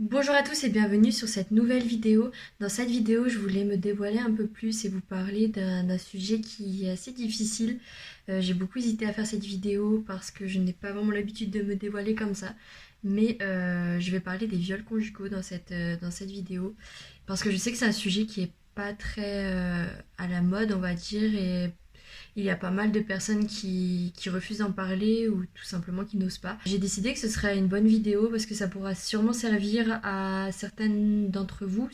Bonjour à tous et bienvenue sur cette nouvelle vidéo. Dans cette vidéo, je voulais me dévoiler un peu plus et vous parler d'un sujet qui est assez difficile. J'ai beaucoup hésité à faire cette vidéo parce que je n'ai pas vraiment l'habitude de me dévoiler comme ça. Mais je vais parler des viols conjugaux dans cette vidéo parce que je sais que c'est un sujet qui est pas très à la mode, on va dire, et il y a pas mal de personnes qui refusent d'en parler ou tout simplement qui n'osent pas. J'ai décidé que ce serait une bonne vidéo parce que ça pourra sûrement servir à certains d'entre vous,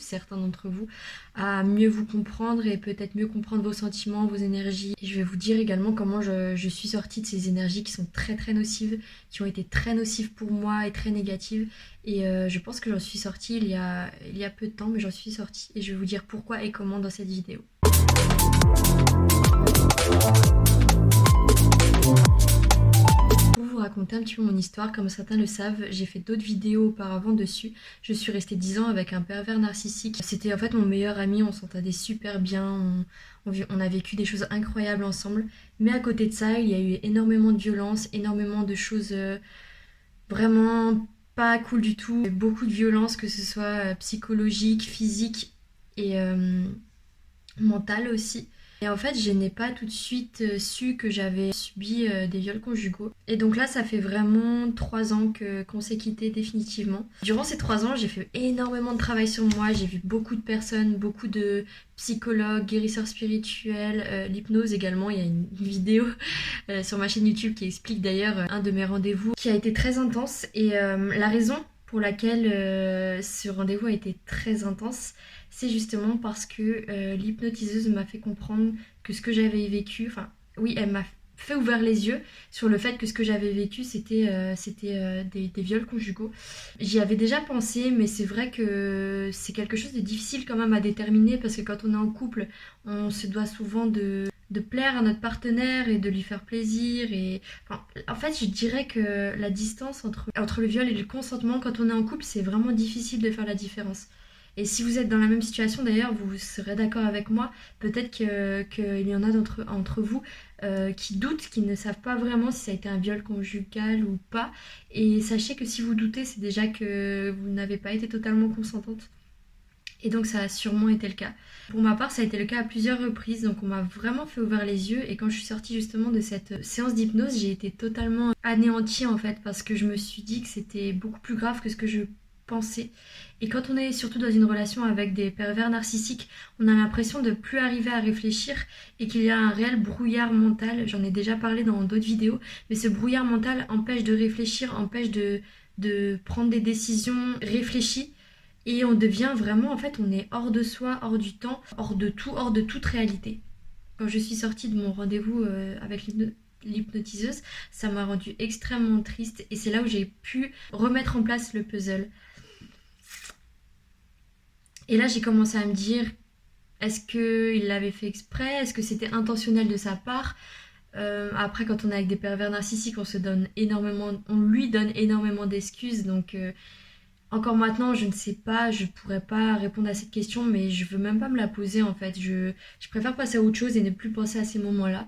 à mieux vous comprendre et peut-être mieux comprendre vos sentiments, vos énergies. Et je vais vous dire également comment je suis sortie de ces énergies qui sont très très nocives, qui ont été très nocives pour moi et très négatives. Et je pense que j'en suis sortie il y a peu de temps, mais j'en suis sortie. Et je vais vous dire pourquoi et comment dans cette vidéo. Pour vous raconter un petit peu mon histoire, comme certains le savent, j'ai fait d'autres vidéos auparavant dessus. Je suis restée 10 ans avec un pervers narcissique. C'était en fait mon meilleur ami, on s'entendait super bien, on a vécu des choses incroyables ensemble. Mais à côté de ça, il y a eu énormément de violence, énormément de choses vraiment pas cool du tout. Beaucoup de violence, que ce soit psychologique, physique et mentale aussi. Et en fait, je n'ai pas tout de suite su que j'avais subi des viols conjugaux. Et donc là, ça fait vraiment 3 ans qu'on s'est quitté définitivement. Durant ces 3 ans, j'ai fait énormément de travail sur moi. J'ai vu beaucoup de personnes, beaucoup de psychologues, guérisseurs spirituels, l'hypnose également. Il y a une vidéo sur ma chaîne YouTube qui explique d'ailleurs un de mes rendez-vous qui a été très intense. Et la raison pour laquelle ce rendez-vous a été très intense, c'est justement parce que l'hypnotiseuse m'a fait comprendre que ce que j'avais vécu, enfin oui, elle m'a fait ouvrir les yeux sur le fait que ce que j'avais vécu, c'était des viols conjugaux. J'y avais déjà pensé, mais c'est vrai que c'est quelque chose de difficile quand même à déterminer parce que quand on est en couple, on se doit souvent de plaire à notre partenaire et de lui faire plaisir. Et enfin, en fait, je dirais que la distance entre le viol et le consentement, quand on est en couple, c'est vraiment difficile de faire la différence. Et si vous êtes dans la même situation, d'ailleurs, vous serez d'accord avec moi, peut-être qu'il y en a entre vous qui doutent, qui ne savent pas vraiment si ça a été un viol conjugal ou pas. Et sachez que si vous doutez, c'est déjà que vous n'avez pas été totalement consentante. Et donc ça a sûrement été le cas. Pour ma part, ça a été le cas à plusieurs reprises, donc on m'a vraiment fait ouvrir les yeux. Et quand je suis sortie justement de cette séance d'hypnose, j'ai été totalement anéantie en fait, parce que je me suis dit que c'était beaucoup plus grave que ce que je pensais. Et quand on est surtout dans une relation avec des pervers narcissiques, on a l'impression de plus arriver à réfléchir et qu'il y a un réel brouillard mental. J'en ai déjà parlé dans d'autres vidéos, mais ce brouillard mental empêche de réfléchir, empêche de prendre des décisions réfléchies. Et on devient vraiment, en fait, on est hors de soi, hors du temps, hors de tout, hors de toute réalité. Quand je suis sortie de mon rendez-vous avec l'hypnotiseuse, ça m'a rendue extrêmement triste et c'est là où j'ai pu remettre en place le puzzle. Et là, j'ai commencé à me dire, est-ce qu'il l'avait fait exprès? Est-ce que c'était intentionnel de sa part? Après, quand on est avec des pervers narcissiques, on lui donne énormément d'excuses, donc encore maintenant, je ne sais pas, je pourrais pas répondre à cette question, mais je veux même pas me la poser en fait. Je préfère passer à autre chose et ne plus penser à ces moments-là.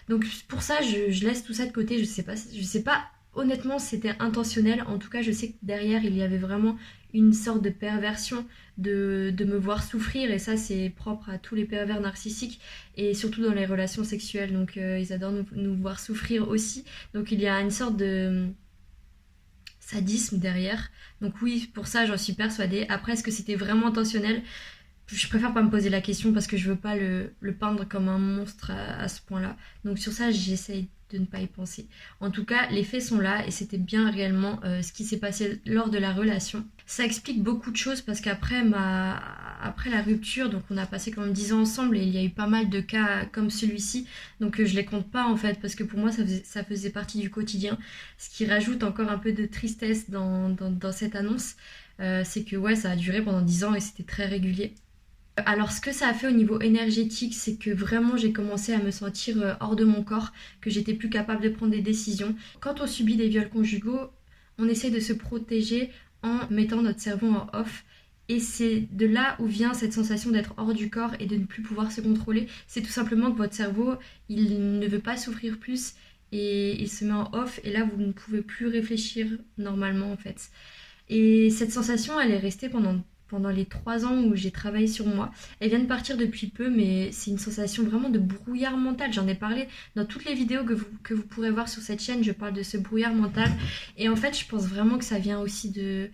Donc pour ça, je laisse tout ça de côté. Je sais pas honnêtement si c'était intentionnel. En tout cas, je sais que derrière, il y avait vraiment une sorte de perversion de me voir souffrir. Et ça, c'est propre à tous les pervers narcissiques et surtout dans les relations sexuelles. Donc ils adorent nous voir souffrir aussi. Donc il y a une sorte de sadisme derrière. Donc oui, pour ça, j'en suis persuadée. Après, est-ce que c'était vraiment intentionnel? Je préfère pas me poser la question parce que je veux pas le peindre comme un monstre à ce point-là. Donc sur ça, j'essaye de ne pas y penser. En tout cas, les faits sont là et c'était bien réellement ce qui s'est passé lors de la relation. Ça explique beaucoup de choses parce après la rupture, donc on a passé quand même 10 ans ensemble et il y a eu pas mal de cas comme celui-ci. Donc je les compte pas en fait parce que pour moi ça faisait partie du quotidien. Ce qui rajoute encore un peu de tristesse dans cette annonce, c'est que ouais, ça a duré pendant 10 ans et c'était très régulier. Alors ce que ça a fait au niveau énergétique, c'est que vraiment j'ai commencé à me sentir hors de mon corps, que j'étais plus capable de prendre des décisions. Quand on subit des viols conjugaux, on essaie de se protéger en mettant notre cerveau en off. Et c'est de là où vient cette sensation d'être hors du corps et de ne plus pouvoir se contrôler. C'est tout simplement que votre cerveau, il ne veut pas souffrir plus et il se met en off et là vous ne pouvez plus réfléchir normalement en fait. Et cette sensation, elle est restée pendant les 3 ans où j'ai travaillé sur moi. Elle vient de partir depuis peu, mais c'est une sensation vraiment de brouillard mental. J'en ai parlé dans toutes les vidéos que vous pourrez voir sur cette chaîne, je parle de ce brouillard mental. Et en fait, je pense vraiment que ça vient aussi des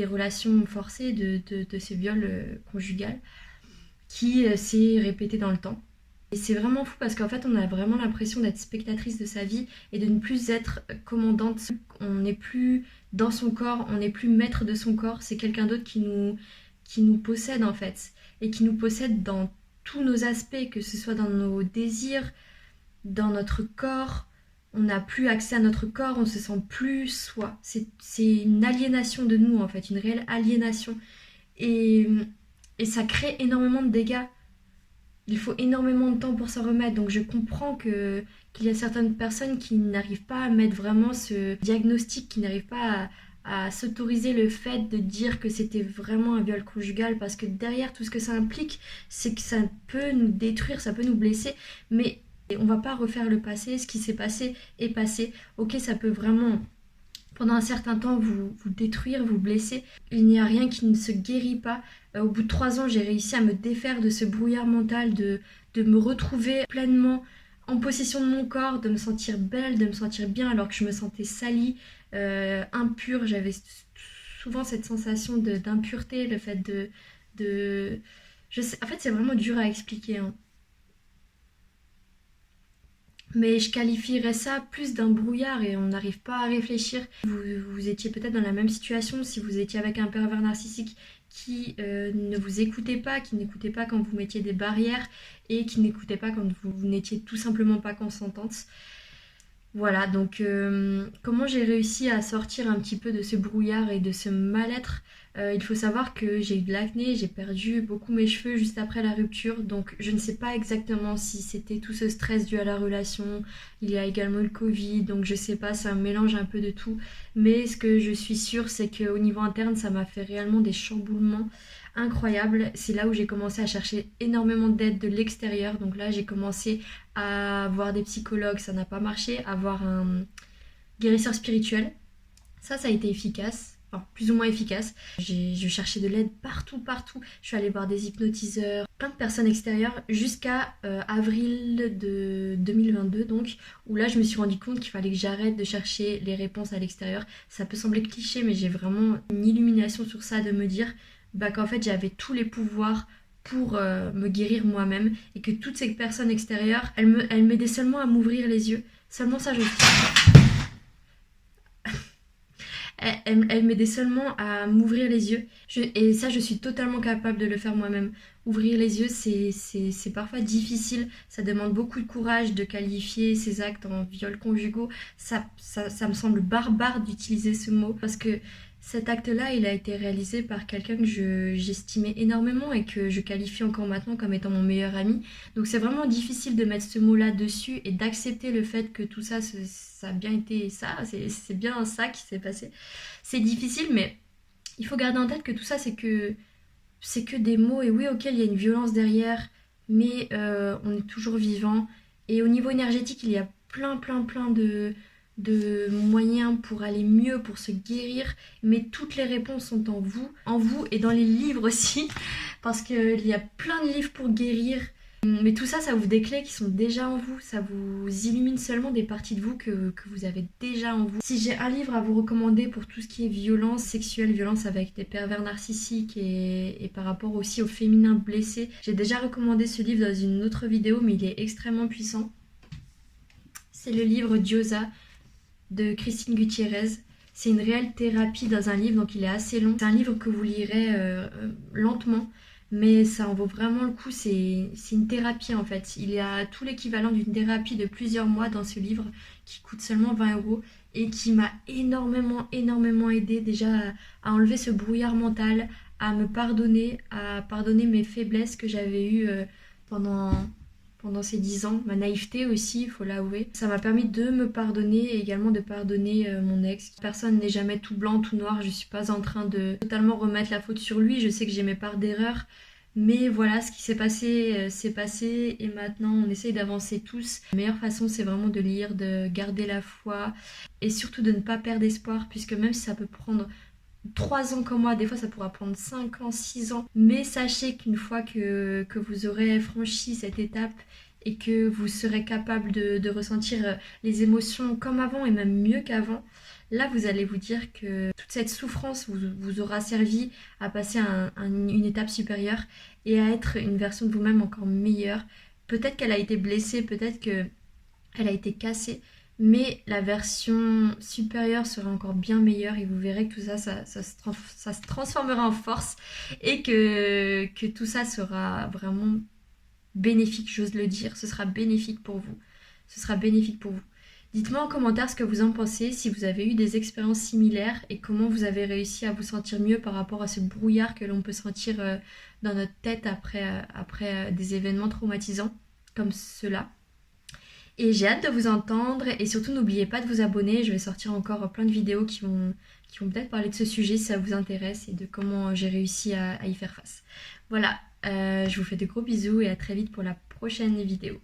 relations forcées, de ce viol conjugal qui s'est répété dans le temps. Et c'est vraiment fou parce qu'en fait, on a vraiment l'impression d'être spectatrice de sa vie et de ne plus être commandante. On n'est plus dans son corps, on n'est plus maître de son corps. C'est quelqu'un d'autre qui nous possède en fait. Et qui nous possède dans tous nos aspects, que ce soit dans nos désirs, dans notre corps. On n'a plus accès à notre corps, on se sent plus soi. C'est une aliénation de nous en fait, une réelle aliénation. Et, et ça crée énormément de dégâts. Il faut énormément de temps pour s'en remettre. Donc je comprends qu'il y a certaines personnes qui n'arrivent pas à mettre vraiment ce diagnostic, qui n'arrivent pas à s'autoriser le fait de dire que c'était vraiment un viol conjugal, parce que derrière tout ce que ça implique, c'est que ça peut nous détruire, ça peut nous blesser, mais on va pas refaire le passé. Ce qui s'est passé est passé. Ok, ça peut vraiment pendant un certain temps vous détruire, vous blesser. Il n'y a rien qui ne se guérit pas. Au bout de 3 ans, j'ai réussi à me défaire de ce brouillard mental, de me retrouver pleinement en possession de mon corps, de me sentir belle, de me sentir bien alors que je me sentais salie, impure. J'avais souvent cette sensation d'impureté, le fait de... Je sais, en fait, c'est vraiment dur à expliquer, hein. Mais je qualifierais ça plus d'un brouillard et on n'arrive pas à réfléchir. Vous étiez peut-être dans la même situation si vous étiez avec un pervers narcissique qui ne vous écoutait pas, qui n'écoutait pas quand vous mettiez des barrières et qui n'écoutait pas quand vous n'étiez tout simplement pas consentante. Voilà, donc comment j'ai réussi à sortir un petit peu de ce brouillard et de ce mal-être. Il faut savoir que j'ai eu de l'acné, j'ai perdu beaucoup mes cheveux juste après la rupture, donc je ne sais pas exactement si c'était tout ce stress dû à la relation. Il y a également le Covid, donc je sais pas, c'est un mélange un peu de tout. Mais ce que je suis sûre, c'est qu'au niveau interne, ça m'a fait réellement des chamboulements incroyables. C'est là où j'ai commencé à chercher énormément d'aide de l'extérieur, donc là j'ai commencé à voir des psychologues, ça n'a pas marché, à voir un guérisseur spirituel. Ça a été efficace, enfin plus ou moins efficace. Je cherchais de l'aide partout, partout. Je suis allée voir des hypnotiseurs, plein de personnes extérieures, jusqu'à avril de 2022 donc, où là je me suis rendu compte qu'il fallait que j'arrête de chercher les réponses à l'extérieur. Ça peut sembler cliché, mais j'ai vraiment une illumination sur ça, de me dire qu'en fait j'avais tous les pouvoirs pour me guérir moi-même, et que toutes ces personnes extérieures, elles m'aidaient seulement à m'ouvrir les yeux. Seulement ça, elle m'aidait seulement à m'ouvrir les yeux. Et ça, je suis totalement capable de le faire moi-même. Ouvrir les yeux, c'est parfois difficile. Ça demande beaucoup de courage de qualifier ces actes en viols conjugaux. Ça me semble barbare d'utiliser ce mot, parce que cet acte-là, il a été réalisé par quelqu'un que j'estimais énormément et que je qualifie encore maintenant comme étant mon meilleur ami. Donc c'est vraiment difficile de mettre ce mot-là dessus et d'accepter le fait que tout ça, ça a bien été ça, c'est bien ça qui s'est passé. C'est difficile, mais il faut garder en tête que tout ça, c'est que des mots. Et oui, ok, il y a une violence derrière, mais on est toujours vivant. Et au niveau énergétique, il y a plein de moyens pour aller mieux, pour se guérir, mais toutes les réponses sont en vous et dans les livres aussi, parce qu'il y a plein de livres pour guérir. Mais tout ça, ça ouvre des clés qui sont déjà en vous, ça vous illumine seulement des parties de vous que vous avez déjà en vous. Si j'ai un livre à vous recommander pour tout ce qui est violence sexuelle, violence avec des pervers narcissiques et par rapport aussi au féminin blessé, j'ai déjà recommandé ce livre dans une autre vidéo, mais il est extrêmement puissant. C'est le livre Diosa de Christine Gutiérrez. C'est une réelle thérapie dans un livre, donc il est assez long. C'est un livre que vous lirez lentement, mais ça en vaut vraiment le coup. C'est une thérapie en fait. Il y a tout l'équivalent d'une thérapie de plusieurs mois dans ce livre, qui coûte seulement 20 € et qui m'a énormément aidé déjà à enlever ce brouillard mental, à me pardonner, à pardonner mes faiblesses que j'avais eues pendant ces 10 ans, ma naïveté aussi, il faut l'avouer. Ça m'a permis de me pardonner et également de pardonner mon ex. Personne n'est jamais tout blanc, tout noir, je suis pas en train de totalement remettre la faute sur lui, je sais que j'ai mes parts d'erreur, mais voilà, ce qui s'est passé, c'est passé, et maintenant on essaye d'avancer tous. La meilleure façon, c'est vraiment de lire, de garder la foi, et surtout de ne pas perdre espoir, puisque même si ça peut prendre 3 ans comme moi, des fois ça pourra prendre 5 ans, 6 ans. Mais sachez qu'une fois que vous aurez franchi cette étape et que vous serez capable de ressentir les émotions comme avant et même mieux qu'avant, là vous allez vous dire que toute cette souffrance vous aura servi à passer une étape supérieure et à être une version de vous-même encore meilleure. Peut-être qu'elle a été blessée, peut-être qu'elle a été cassée, mais la version supérieure sera encore bien meilleure et vous verrez que tout ça, ça se transformera en force et que tout ça sera vraiment bénéfique, j'ose le dire. Ce sera bénéfique pour vous. Ce sera bénéfique pour vous. Dites-moi en commentaire ce que vous en pensez, si vous avez eu des expériences similaires et comment vous avez réussi à vous sentir mieux par rapport à ce brouillard que l'on peut sentir dans notre tête après des événements traumatisants comme cela. Et j'ai hâte de vous entendre et surtout n'oubliez pas de vous abonner, je vais sortir encore plein de vidéos qui vont peut-être parler de ce sujet si ça vous intéresse et de comment j'ai réussi à y faire face. Voilà, je vous fais de gros bisous et à très vite pour la prochaine vidéo.